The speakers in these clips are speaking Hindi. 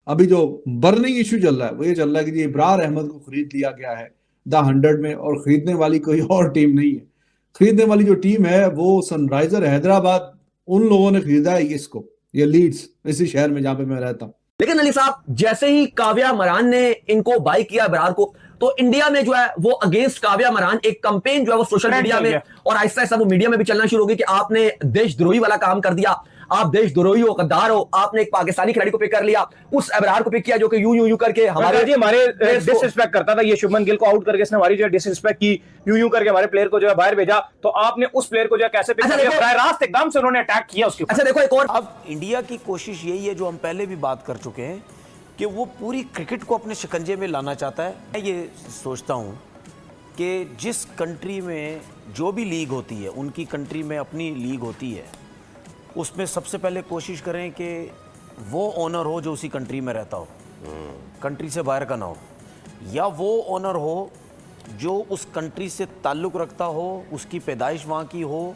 अभी जो बर्निंग इशू चल रहा है वो ये चल रहा है कि जी इब्रार अहमद को खरीद लिया गया है द 100 में, और खरीदने वाली कोई और टीम नहीं है। खरीदने वाली जो टीम है वो सनराइजर हैदराबाद, उन लोगों ने खरीदा है इसको, ये लीड्स, इसी शहर में जहां पे मैं रहता हूँ। लेकिन अली साहब, जैसे ही काव्या मरान ने इनको बाई किया इब्रार को, तो इंडिया में जो है वो अगेंस्ट काव्या मरान एक कैंपेन जो है वो सोशल मीडिया में और आहिस्ता आहिस्ता वो मीडिया में भी चलना शुरू हो गई कि आपने देशद्रोही वाला काम कर दिया, आप देशद्रोही हो, गद्दार हो, आपने एक पाकिस्तानी खिलाड़ी को पिक कर लिया, उस इब्रार को पिक किया जो कि यूं यूं यूं करके हमारे डिसरिस्पेक्ट करता था। ये शुभमन गिल को आउट करके इसने हमारी जो डिसरिस्पेक्ट की, यूं यूं करके हमारे प्लेयर को जो है बाहर भेजा, तो आपने उस प्लेयर को जो है कैसे पिक किया? बराह रास्त एकदम से उन्होंने अटैक किया उसके ऊपर। अच्छा देखो, एक और अब इंडिया की कोशिश यही है जो हम पहले भी बात कर चुके हैं कि वो पूरी क्रिकेट को अपने शिकंजे में लाना चाहता है। मैं ये सोचता हूँ कि जिस कंट्री में जो भी लीग होती है, उनकी कंट्री में अपनी लीग होती है, उसमें सबसे पहले कोशिश करें कि वो ओनर हो जो उसी कंट्री में रहता हो, कंट्री से बाहर का ना हो, या वो ओनर हो जो उस कंट्री से ताल्लुक़ रखता हो, उसकी पैदाइश वहाँ की हो,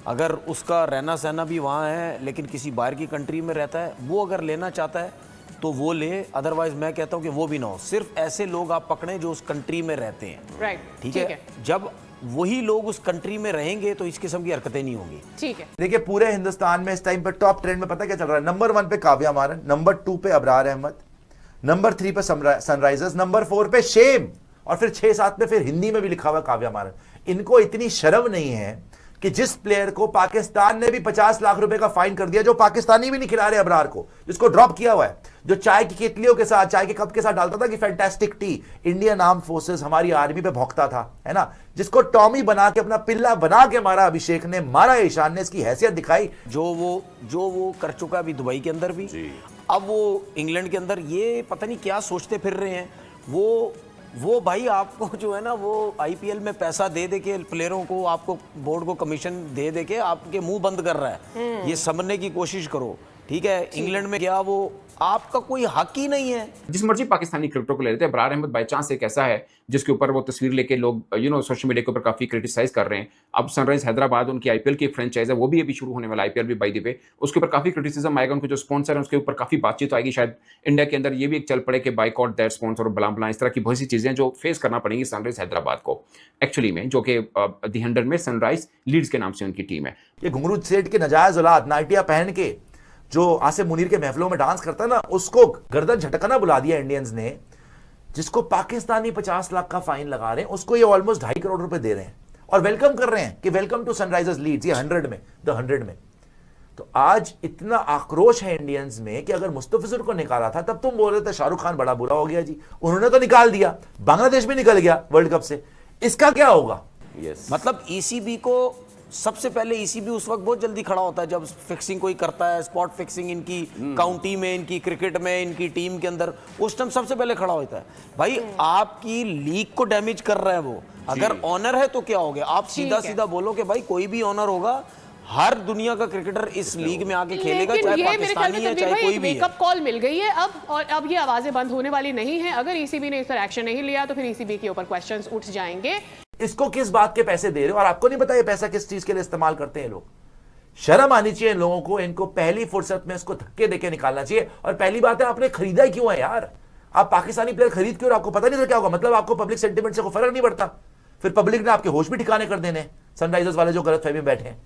अगर उसका रहना सहना भी वहाँ है लेकिन किसी बाहर की कंट्री में रहता है, वो अगर लेना चाहता है तो वो ले, अदरवाइज मैं कहता हूँ कि वो भी ना हो। सिर्फ ऐसे लोग आप पकड़ें जो उस कंट्री में रहते हैं, राइट? ठीक है। जब वही लोग उस कंट्री में रहेंगे तो इस किस्म की हरकतें नहीं होंगी। ठीक है। देखिए पूरे हिंदुस्तान में इस टाइम पर टॉप ट्रेंड में पता क्या चल रहा है? नंबर 1 पे काव्या मारन, नंबर 2 पे अबरार अहमद, नंबर 3 पे सनराइजर्स, नंबर 4 पे शेम, और फिर 6-7 पे फिर हिंदी में भी लिखा हुआ काव्या मारन। इनको इतनी शर्म नहीं है कि जिस प्लेयर को पाकिस्तान ने भी 50 लाख रुपए का फाइन कर दिया, जो पाकिस्तानी भी नहीं खिला रहे अबरार को, जिसको ड्रॉप किया हुआ है, जो चाय की केतलियों के साथ, चाय के कप के साथ डालता था कि fantastic T, Indian arm forces, हमारी आर्मी पे भौंकता था, है ना, जिसको टॉमी बना के, अपना पिल्ला बना के मारा अभिषेक ने, मारा ईशान ने, इसकी हैसियत दिखाई। जो वो कर चुका अभी दुबई के अंदर भी, अब वो इंग्लैंड के अंदर, ये पता नहीं क्या सोचते फिर रहे हैं। वो भाई आपको जो है ना, वो आईपीएल में पैसा दे दे के प्लेयरों को, आपको बोर्ड को कमीशन दे दे के आपके मुंह बंद कर रहा है। ये समझने की कोशिश करो, ठीक है? इंग्लैंड में क्या वो आपका कोई हक ही नहीं है। जिस मर्जी पाकिस्तानी क्रिकेटर को ले लेते हैं, इब्रार अहमद बाई चांस एक ऐसा है जिसके ऊपर वो तस्वीर लेके लोग सोशल मीडिया के ऊपर काफी क्रिटिसाइज कर रहे हैं। अब सनराइज हैदराबाद, उनकी आईपीएल की फ्रेंचाइज है, वो भी अभी शुरू होने वाला आईपीएल भी बाई द वे, उसके ऊपर काफी क्रिटिसिज्म आएगा, उनके जो स्पॉन्सर है उसके ऊपर काफी बातचीत आएगी। शायद इंडिया के अंदर ये भी एक चल पड़े कि बाइकआउट दैट स्पॉन्सर और बला बला, इस तरह की बहुत सी चीजें जो फेस करना पड़ेंगी सनराइज हैदराबाद को एक्चुअली में, जो कि द 100 में सनराइज लीड्स के नाम से उनकी टीम है। ये घुंघरू सेठ के नजायज औलाद नाइटिया पहन के जो आसिफ मुनीर के महफिलों में डांस करता है ना, उसको गर्दन झटकाना बुला दिया इंडियंस ने, जिसको पाकिस्तानी 50 लाख का फाइन लगा रहे हैं, उसको ये ऑलमोस्ट 2.5 करोड़ रुपए दे रहे हैं और वेलकम कर रहे हैं कि वेलकम टू सनराइजर्स लीड्स, ये 100 में, द 100 में। तो आज इतना आक्रोश है इंडियंस में कि अगर मुस्तफिजुर को निकाला था तब तुम बोल रहे थे शाहरुख खान बड़ा बुरा हो गया जी, उन्होंने तो निकाल दिया, बांग्लादेश भी निकल गया वर्ल्ड कप से, इसका क्या होगा? मतलब ईसीबी को सबसे पहले, ईसीबी उस वक्त बहुत जल्दी खड़ा होता है जब फिक्सिंग कोई करता है, स्पॉट फिक्सिंग इनकी काउंटी में, इनकी क्रिकेट में, इनकी टीम के अंदर, उस टाइम सबसे पहले खड़ा होता है। भाई आपकी लीग को डैमेज कर रहा है वो, अगर ऑनर है तो क्या हो गया? आप सीधा सीधा बोलो कि भाई कोई भी ऑनर होगा, हर दुनिया का क्रिकेटर इस लीग में आके खेलेगा, चाहे पाकिस्तानी है चाहे कोई भी है। वेकअप कॉल मिल गई है अब, और अब ये आवाजें बंद होने वाली नहीं है। अगर ईसीबी ने इस पर एक्शन नहीं लिया तो फिर ईसीबी के ऊपर क्वेश्चंस उठ जाएंगे। इसको किस बात के पैसे दे रहे हो और आपको नहीं पता ये पैसा किस चीज के लिए इस्तेमाल करते हैं लोग? शर्म आनी चाहिए इन लोगों को, इनको पहली फुर्सत में इसको धक्के देके निकालना चाहिए। और पहली बात है, आपने खरीदा ही क्यों है यार? आप पाकिस्तानी प्लेयर खरीद क्यों? आपको पता नहीं था क्या होगा? मतलब आपको पब्लिक सेंटिमेंट से कोई फर्क नहीं पड़ता? फिर पब्लिक ने आपके होश भी ठिकाने कर देने, सनराइजर्स वाले जो गलत फहमी में बैठे हैं।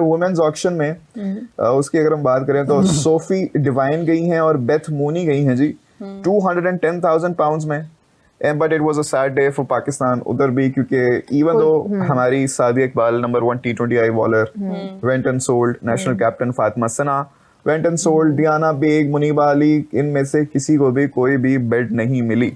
वुमेन्स ऑक्शन में उसकी अगर हम बात करें तो सोफी डिवाइन गई हैं और बेथ मूनी गई हैं जी 210,000 पाउंड्स में। But it was a sad day for Pakistan उधर भी, क्योंकि इवन दो हमारी Sadia Iqbal number 1 T20I bowler went and sold, national captain Fatima Sana went and sold, Diana Baig, Muniba Ali, इनमें से किसी को भी कोई भी बेड नहीं मिली।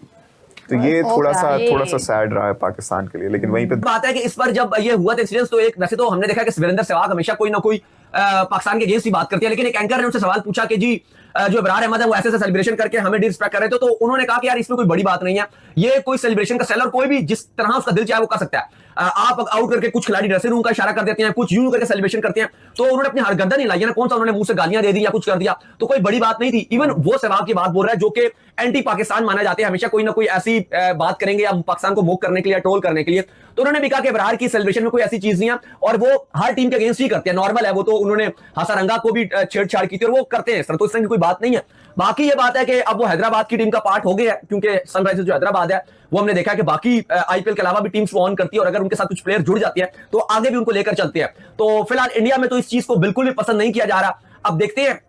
तो ये थोड़ा सा सैड रहा है पाकिस्तान के लिए। लेकिन वहीं पे बात है कि इस पर जब ये हुआ था इंसिडेंट, तो एक वैसे तो हमने देखा कि वीरेंद्र सहवाग हमेशा कोई ना कोई पाकिस्तान के अगेंस्ट ही बात करती है, लेकिन एक एंकर ने उनसे सवाल पूछा कि जी जो इब्रार अहमद है वो ऐसे सेलिब्रेशन करके हमें डिसरिस्पेक्ट कर रहे थे, तो उन्होंने कहा कि यार इसमें कोई बड़ी बात नहीं है, ये कोई सेलिब्रेशन का सेलर, कोई भी जिस तरह उसका दिल चाहे वो कर सकता है। आप आउट करके कुछ खिलाड़ी ड्रेसिंग रूम का इशारा कर देते हैं, कुछ यूं करके सेलिब्रेशन करते हैं, तो उन्होंने अपनी हरगर्दन नहीं लाई है ना, कौन सा उन्होंने मुंह से गालियां दे दी या कुछ कर दिया, तो कोई बड़ी बात नहीं थी। इवन वो सहवाग की बात बोल रहा है जो कि एंटी पाकिस्तान माना जाते हैं, हमेशा कोई ना कोई ऐसी बात करेंगे या पाकिस्तान को मोक करने के लिए, टोल करने के लिए। तो उन्होंने भी कहा कि इब्रार की सेलिब्रेशन में कोई ऐसी चीज नहीं है और वो हर टीम के अगेंस्ट ही करते हैं, नॉर्मल है वो। तो उन्होंने हसरंगा को भी छेड़छाड़ की थी और वो करते हैं सर, तो इस तरह की कोई बात नहीं है। बाकी ये बात है कि अब वो हैदराबाद की टीम का पार्ट हो गया है, क्योंकि सनराइजर्स जो हैदराबाद है वो हमने देखा है कि बाकी आईपीएल के अलावा भी टीम्स वो ऑन करती है, और अगर उनके साथ कुछ प्लेयर जुड़ जाती है तो आगे भी उनको लेकर चलते हैं। तो फिलहाल इंडिया में तो इस चीज को बिल्कुल भी पसंद नहीं किया जा रहा। अब देखते हैं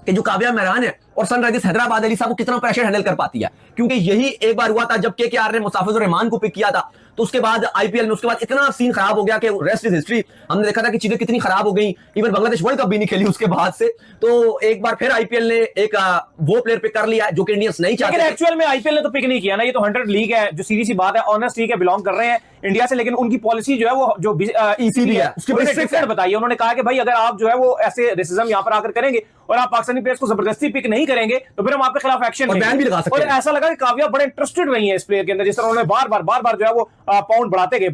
कि जो काव्या मेहरान है और सनराइजर्स हैदराबाद अली साहब को कितना प्रेशर हैंडल कर पाती है, क्योंकि यही एक बार हुआ था जब केकेआर ने मुस्ताफिजुर रहमान को पिक किया था, तो उसके बाद आईपीएल में उसके बाद इतना सीन खराब हो गया कि रेस्ट इज हिस्ट्री। हमने देखा था कि चीजें कितनी खराब हो गई, इवन बांग्लादेश वर्ल्ड कप भी नहीं खेली उसके बाद से। तो एक बार फिर आईपीएल ने एक वो प्लेयर पिक कर लिया जो कि इंडियंस नहीं चाहते। लेकिन एक्चुअल में आईपीएल ने तो पिक नहीं किया ना, ये तो 100 लीग है, जो सीधी सी बात है, ऑनेस्ट लीग है, बिलोंग कर रहे हैं इंडिया से, लेकिन उनकी पॉलिसी जो है वो जो ईसीबी है उसकी डिफरेंट बताई। उन्होंने कहा कि भाई अगर आप जो है वो ऐसे रेसिज्म यहां पर आकर करेंगे और आप पाकिस्तानी प्लेयर्स को जबरदस्ती पिक नहीं करेंगे तो फिर हम आपके खिलाफ एक्शन और बैन भी लगा सकते हैं। और ऐसा लगा कि काव्या बड़े इंटरेस्टेड रही है इस प्लेयर के अंदर, जिस तरह उन्होंने बार बार जो है वो पाउंड बढ़ाते गए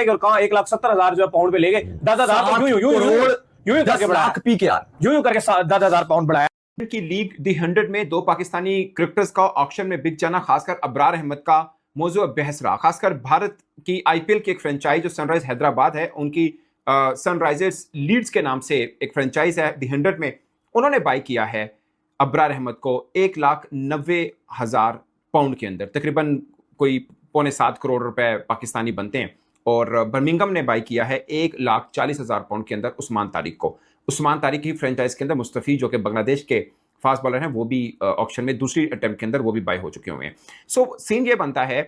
और कहां 1,70,000 जो है पाउंड पे ले गए, 10,000 यूं करके बढ़ाया, यूं करके 10,000 पाउंड बढ़ाया। की लीग दी 100 में दो पाकिस्तानी क्रिकेटर्स का ऑक्शन में बिक जाना खासकर अबरार अहमद का मौजूद बहस रहा। खासकर भारत की आईपीएल की एक फ्रेंचाइज जो सनराइज हैदराबाद है, उनकी सनराइजर्स लीड्स के नाम से एक फ्रेंचाइज है दी 100 में, उन्होंने बाय किया है अबरार अहमद को 1,90,000 पाउंड के अंदर, तकरीबन कोई 6.25 करोड़ रुपए पाकिस्तानी बनते हैं। और बर्मिंघम ने बाय किया है 1,40,000 पाउंड के अंदर उस्मान तारिक को। उस्मान तारिक की फ्रेंचाइज के अंदर मुस्तफी जो कि बांग्लादेश के फास्ट बॉलर हैं, वो भी ऑक्शन में दूसरी अटेम्प्ट के अंदर वो भी बाय हो चुके हुए हैं। सो सीन ये बनता है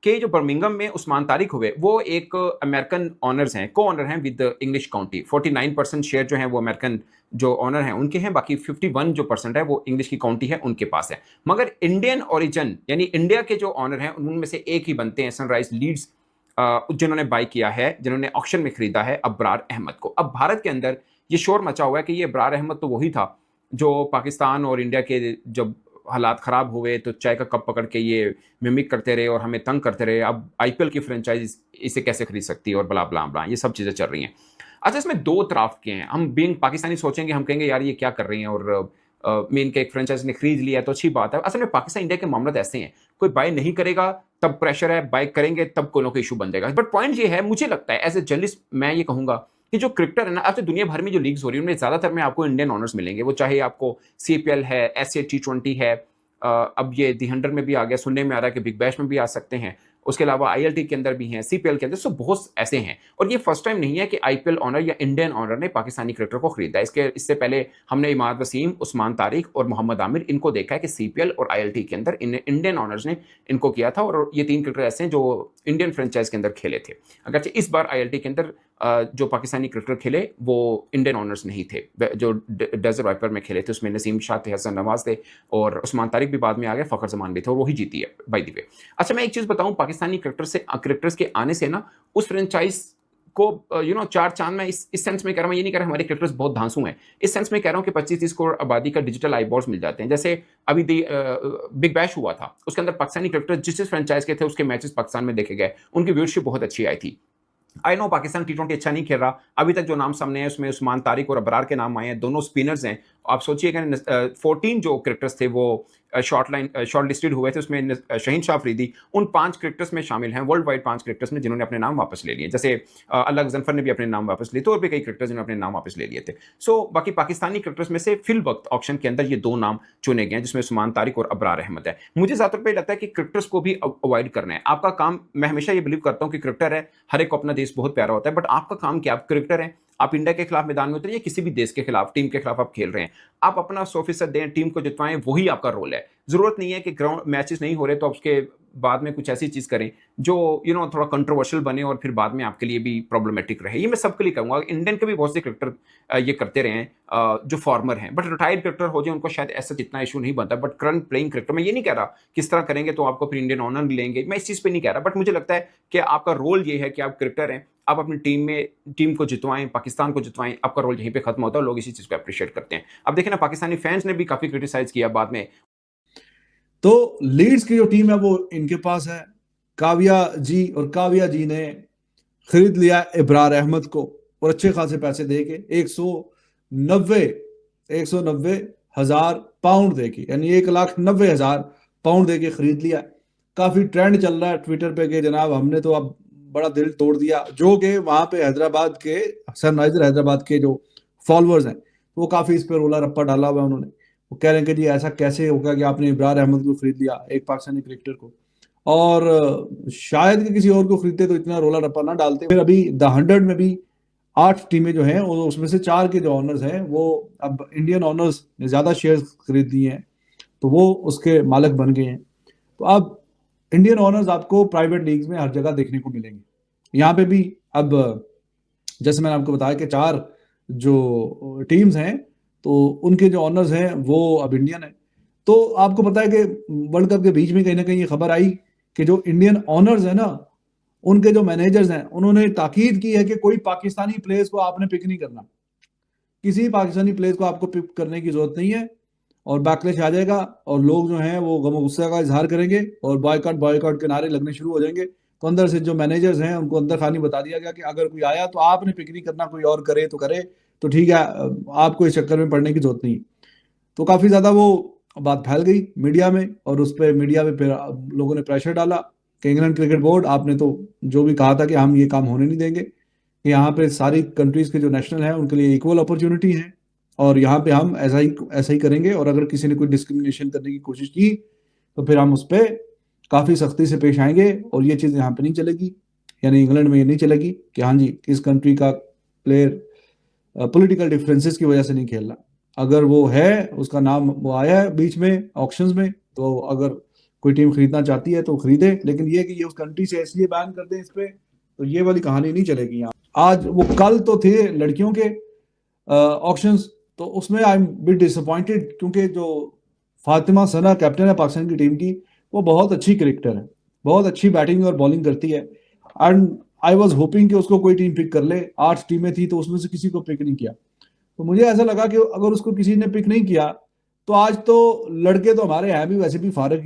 कि जो बर्मिंघम में उस्मान तारिक हुए वो एक अमेरिकन ऑनर्स हैं, को ऑनर हैं विद इंग्लिश काउंटी। 49% शेयर जो हैं वो अमेरिकन जो ऑनर हैं उनके हैं, बाकी 51 जो परसेंट है वो इंग्लिश की काउंटी है उनके पास है। मगर इंडियन ओरिजिन यानी इंडिया के जो ऑनर हैं उनमें से एक ही बनते हैं सनराइज लीड्स, जिन्होंने बाय किया है, जिन्होंने ऑक्शन में खरीदा है अबरार अहमद को। अब भारत के अंदर ये शोर मचा हुआ है कि ये अबरार अहमद तो वही था जो पाकिस्तान और इंडिया के जब हालात ख़राब हुए तो चाय का कप पकड़ के ये मिमिक करते रहे और हमें तंग करते रहे। अब आईपीएल की फ्रेंचाइज इसे कैसे खरीद सकती है और बला बला बला, ये सब चीज़ें चल रही हैं। अच्छा, इसमें दो तरफ के हैं। हम बीइंग पाकिस्तानी सोचेंगे, हम कहेंगे यार ये क्या कर रही हैं, और मेन के एक फ्रेंचाइज ने खरीद लिया तो अच्छी बात है। असल में पाकिस्तान इंडिया के मामले ऐसे हैं, कोई बाय नहीं करेगा तब प्रेशर है, बाय करेंगे तब कोई ना कोई इशू बन जाएगा। बट पॉइंट ये है, मुझे लगता है एज ए जर्नलिस्ट मैं ये कहूँगा कि जो क्रिकेटर है ना, अब तो दुनिया भर में जो लीग्स हो रही है उनमें ज़्यादातर में आपको इंडियन ऑनर्स मिलेंगे। वो चाहे आपको CPL है, SA T20 है, अब ये दी 100 में भी आ गया, सुनने में आ रहा है कि बिग बैश में भी आ सकते हैं, उसके अलावा ILT के अंदर भी हैं, CPL के अंदर, सो बहुत ऐसे हैं। और ये फर्स्ट टाइम नहीं है कि IPL ऑनर या इंडियन ऑनर ने पाकिस्तानी क्रिकेटर को खरीदा है। इससे पहले हमने इमाद वसीम, उस्मान तारिक और मोहम्मद आमिर इनको देखा है कि CPL और ILT के अंदर इंडियन ऑनर्स ने इनको किया था। और ये 3 क्रिकेटर ऐसे हैं जो इंडियन फ्रेंचाइज के अंदर खेले थे। अगरचे इस बार ILT के अंदर जो पाकिस्तानी क्रिकेटर खेले वो इंडियन ऑनर्स नहीं थे, जो डेजर्ट वाइपर में खेले थे उसमें नसीम शाह थे, हसन नवाज थे और उस्मान तारिक भी बाद में आ गए, फ़खर जमान भी थे और वही जीती है बाय द वे। अच्छा, मैं एक चीज़ बताऊं, पाकिस्तानी क्रिकेटर्स के आने से ना उस फ्रेंचाइज को चार चांद में इस सेंस में कह रहा हूँ, ये नहीं कह रहा हमारे क्रिकेटर्स बहुत धांसू हैं, इस सेंस में कह रहा हूँ कि 25-30 करोड़ आबादी का डिजिटल आईबॉल्स मिल जाते हैं। जैसे अभी बिग बैश हुआ था, उसके अंदर पाकिस्तानी क्रिकेटर जिस फ्रेंचाइज के थे उसके मैचेस पाकिस्तान में देखे गए, उनकी व्यूअरशिप बहुत अच्छी आई थी। आई नो पाकिस्तान T20 अच्छा नहीं खेल रहा, अभी तक जो नाम सामने है उसमें उस्मान तारिक और अबरार के नाम आए हैं, दोनों स्पिनर्स हैं। आप सोचिए कि 14 जो क्रिकेटर्स थे वो शॉर्ट लिस्टेड हुए थे, उसमें शहीन शाह अफरीदी उन 5 क्रिकेटर्स में शामिल हैं, वर्ल्ड वाइड 5 क्रिकेटर्स में जिन्होंने अपने नाम वापस ले लिए। जैसे अल्लाह गजनफर ने भी अपने नाम वापस लिए थे और भी कई क्रिकेटर्स जिन्होंने अपने नाम वापस ले लिए थे। सो बाकी पाकिस्तानी क्रिकेटर्स में से फिल वक्त ऑक्शन के अंदर ये 2 नाम चुने गए हैं, जिसमें उस्मान तारिक और अबरार अहमद है। मुझे ज़्यादातर पे लगता है कि क्रिकेटर्स को भी अवॉइड करना है। आपका काम, मैं हमेशा ये बिलीव करता हूँ कि क्रिकेटर है, हर एक को अपना देश बहुत प्यारा होता है, बट आपका काम क्या, आप क्रिकेटर हैं, आप इंडिया के खिलाफ मैदान में उतरिए, किसी भी देश के खिलाफ, टीम के खिलाफ आप खेल रहे हैं, आप अपना 100% दें, टीम को जितवाएं, वही आपका रोल है। जरूरत नहीं है कि ग्राउंड मैचेस नहीं हो रहे तो आप उसके बाद में कुछ ऐसी चीज़ करें जो थोड़ा कंट्रोवर्शियल बने और फिर बाद में आपके लिए भी प्रॉब्लमेटिक रहे। ये मैं सबके लिए कहूँगा। इंडियन के भी बहुत से क्रिकेटर ये करते रहे हैं जो फॉर्मर हैं, बट रिटायर्ड क्रिकेटर हो जाए उनको शायद ऐसा इतना इशू नहीं बनता। बट करंट प्लेइंग क्रिकेटर, मैं ये नहीं कह रहा किस तरह करेंगे तो आपको फिर इंडियन ऑनर लेंगे, मैं इस चीज़ पर नहीं कह रहा, बट मुझे लगता है कि आपका रोल ये है कि आप क्रिकेटर हैं, आप अपनी टीम को जितवाएं, पाकिस्तान को जितवाएं, आपका रोल यहीं पे खत्म होता है। लोग इसी चीज़ को अप्रिशिएट करते हैं। अब देखें ना, पाकिस्तानी फैंस ने भी काफ़ी क्रिटिसाइज किया बाद में। तो लीड्स की जो टीम है वो इनके पास है, काव्या जी, और काव्या जी ने खरीद लिया इब्रार अहमद को और अच्छे खासे पैसे देके 190,000 पाउंड देके, यानी 1,90,000 पाउंड देके खरीद लिया। काफी ट्रेंड चल रहा है ट्विटर पे कि जनाब हमने तो अब बड़ा दिल तोड़ दिया, जो कि वहां पे हैदराबाद के, सनराइजर हैदराबाद के जो फॉलोअर्स हैं वो काफी इस पे रोला रप्पा डाला हुआ उन्होंने। वो कह रहे हैं कि जी ऐसा कैसे होगा कि आपने इब्रार अहमद को खरीद लिया, एक पाकिस्तानी क्रिकेटर को, और शायद कि किसी और को खरीदते तो इतना रोला रप्पा ना डालते। फिर अभी द 100 में भी 8 टीमें जो हैं, उसमें से 4 के जो ऑनर्स हैं वो अब इंडियन ऑनर्स ने ज्यादा शेयर खरीद लिए हैं, तो वो उसके मालिक बन गए हैं। तो अब इंडियन ऑनर्स आपको प्राइवेट लीग्स में हर जगह देखने को मिलेंगे। यहाँ पे भी अब जैसे मैंने आपको बताया कि 4 जो टीम्स हैं तो उनके जो ऑनर्स हैं वो अब इंडियन है। तो आपको पता है कि वर्ल्ड कप के बीच में कहीं ना कहीं ये खबर आई कि जो इंडियन ऑनर्स है ना, उनके जो मैनेजर्स हैं उन्होंने ताकीद की है कि कोई पाकिस्तानी प्लेयर्स को आपने पिक नहीं करना, किसी पाकिस्तानी प्लेयर्स को आपको पिक करने की जरूरत नहीं है, और बैकलैश आ जाएगा और लोग जो हैं वो गम गुस्से का इजहार करेंगे और बॉयकॉट के नारे लगने शुरू हो जाएंगे। तो अंदर से जो मैनेजर्स हैं उनको अंदर खानी बता दिया गया कि अगर कोई आया तो आपने पिक नहीं करना, कोई और करे तो ठीक है, आपको इस चक्कर में पड़ने की जरूरत नहीं। तो काफी ज्यादा वो बात फैल गई मीडिया में, और उस पर मीडिया में फिर लोगों ने प्रेशर डाला कि इंग्लैंड क्रिकेट बोर्ड, आपने तो जो भी कहा था कि हम ये काम होने नहीं देंगे, कि यहाँ पे सारी कंट्रीज के जो नेशनल हैं उनके लिए इक्वल अपॉर्चुनिटी है, और यहाँ पे हम ऐसा ही करेंगे, और अगर किसी ने कोई डिस्क्रिमिनेशन करने की कोशिश की तो फिर हम उस पर काफी सख्ती से पेश आएंगे, और ये चीज यहाँ पे नहीं चलेगी। यानी इंग्लैंड में ये नहीं चलेगी कि हाँ जी इस कंट्री का प्लेयर पॉलिटिकल डिफरेंसेस की वजह से नहीं खेलना। अगर वो है, उसका नाम वो आया है बीच में ऑक्शंस में, तो अगर कोई टीम खरीदना चाहती है तो खरीदे, लेकिन ये कि ये उस कंट्री से इसलिए बैन कर दें इस पे, तो ये वाली कहानी नहीं चलेगी यहाँ। आज वो कल तो थे लड़कियों के ऑक्शंस, तो उसमें आई एम बिट डिसअपॉइंटेड, क्योंकि जो फातिमा सना कैप्टन है पाकिस्तान की टीम की, वो बहुत अच्छी क्रिकेटर है, बहुत अच्छी बैटिंग और बॉलिंग करती है, एंड आई वाज होपिंग कि उसको कोई टीम पिक कर ले। 8 टीमें थी तो उसमें से किसी को पिक नहीं किया, तो मुझे ऐसा लगा कि अगर उसको किसी ने पिक नहीं किया तो आज तो लड़के तो हमारे हैं भी वैसे भी फारग ही।